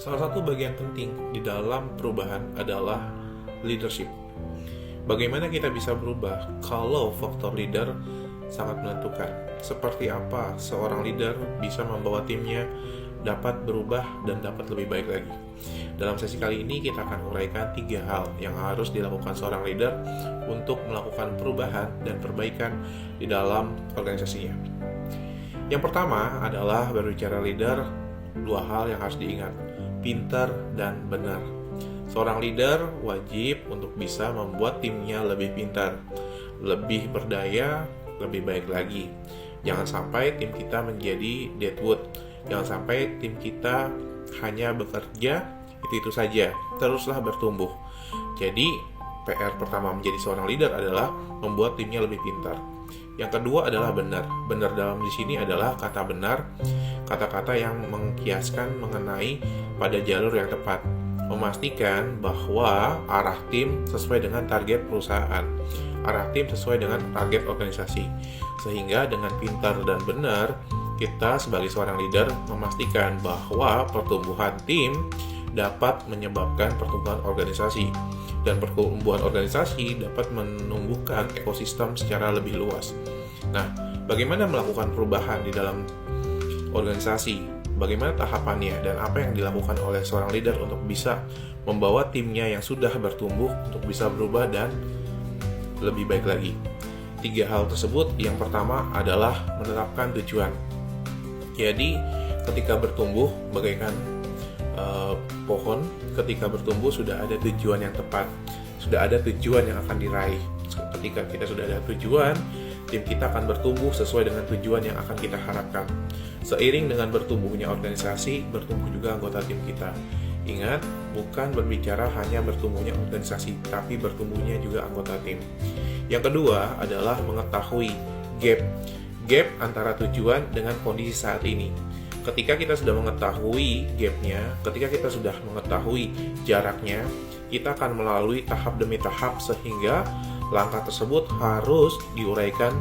Salah satu bagian penting di dalam perubahan adalah leadership. Bagaimana kita bisa berubah kalau faktor leader sangat menentukan? Seperti apa seorang leader bisa membawa timnya dapat berubah dan dapat lebih baik lagi? Dalam sesi kali ini kita akan uraikan 3 hal yang harus dilakukan seorang leader untuk melakukan perubahan dan perbaikan di dalam organisasinya. Yang pertama adalah berbicara leader, 2 hal yang harus diingat: pintar dan benar. Seorang leader wajib untuk bisa membuat timnya lebih pintar, lebih berdaya, lebih baik lagi. Jangan sampai tim kita menjadi deadwood. Jangan sampai tim kita hanya bekerja itu saja. Teruslah bertumbuh. Jadi PR pertama menjadi seorang leader adalah membuat timnya lebih pintar. Yang kedua adalah benar. Benar dalam di sini adalah kata benar, kata-kata yang mengkiaskan mengenai pada jalur yang tepat, memastikan bahwa arah tim sesuai dengan target perusahaan, arah tim sesuai dengan target organisasi. Sehingga dengan pintar dan benar, kita sebagai seorang leader memastikan bahwa pertumbuhan tim dapat menyebabkan pertumbuhan organisasi, dan pertumbuhan organisasi dapat menumbuhkan ekosistem secara lebih luas. Nah, bagaimana melakukan perubahan di dalam organisasi? Bagaimana tahapannya dan apa yang dilakukan oleh seorang leader untuk bisa membawa timnya yang sudah bertumbuh untuk bisa berubah dan lebih baik lagi? 3 hal tersebut, yang pertama adalah menetapkan tujuan. Jadi, ketika bertumbuh bagaikan pohon, ketika bertumbuh sudah ada tujuan yang tepat, sudah ada tujuan yang akan diraih. Ketika kita sudah ada tujuan, tim kita akan bertumbuh sesuai dengan tujuan yang akan kita harapkan. Seiring dengan bertumbuhnya organisasi, bertumbuh juga anggota tim kita. Ingat, bukan berbicara hanya bertumbuhnya organisasi, tapi bertumbuhnya juga anggota tim. Yang kedua adalah mengetahui gap antara tujuan dengan kondisi saat ini. Ketika kita sudah mengetahui gapnya, ketika kita sudah mengetahui jaraknya, kita akan melalui tahap demi tahap sehingga langkah tersebut harus diuraikan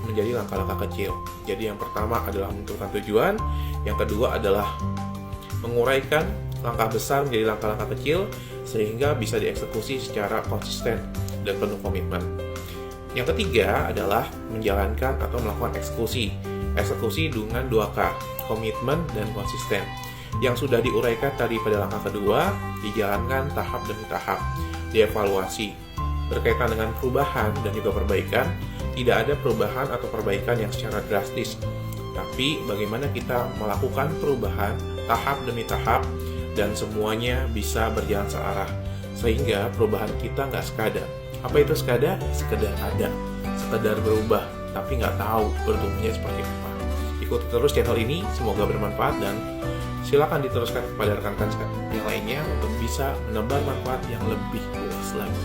menjadi langkah-langkah kecil. Jadi yang pertama adalah menentukan tujuan, yang kedua adalah menguraikan langkah besar menjadi langkah-langkah kecil sehingga bisa dieksekusi secara konsisten dan penuh komitmen. Yang ketiga adalah menjalankan atau melakukan eksekusi. Eksekusi dengan 2K, komitmen dan konsisten. Yang sudah diuraikan tadi pada langkah kedua, dijalankan tahap demi tahap, dievaluasi. Berkaitan dengan perubahan dan juga perbaikan, tidak ada perubahan atau perbaikan yang secara drastis. Tapi bagaimana kita melakukan perubahan tahap demi tahap dan semuanya bisa berjalan searah. Sehingga perubahan kita nggak sekadar. Apa itu sekadar? Sekedar ada, sekedar berubah, tapi nggak tahu bertumbuhnya seperti apa. Ikuti terus channel ini, semoga bermanfaat dan silakan diteruskan kepada rekan-rekan yang lainnya untuk bisa menebar manfaat yang lebih luas lagi.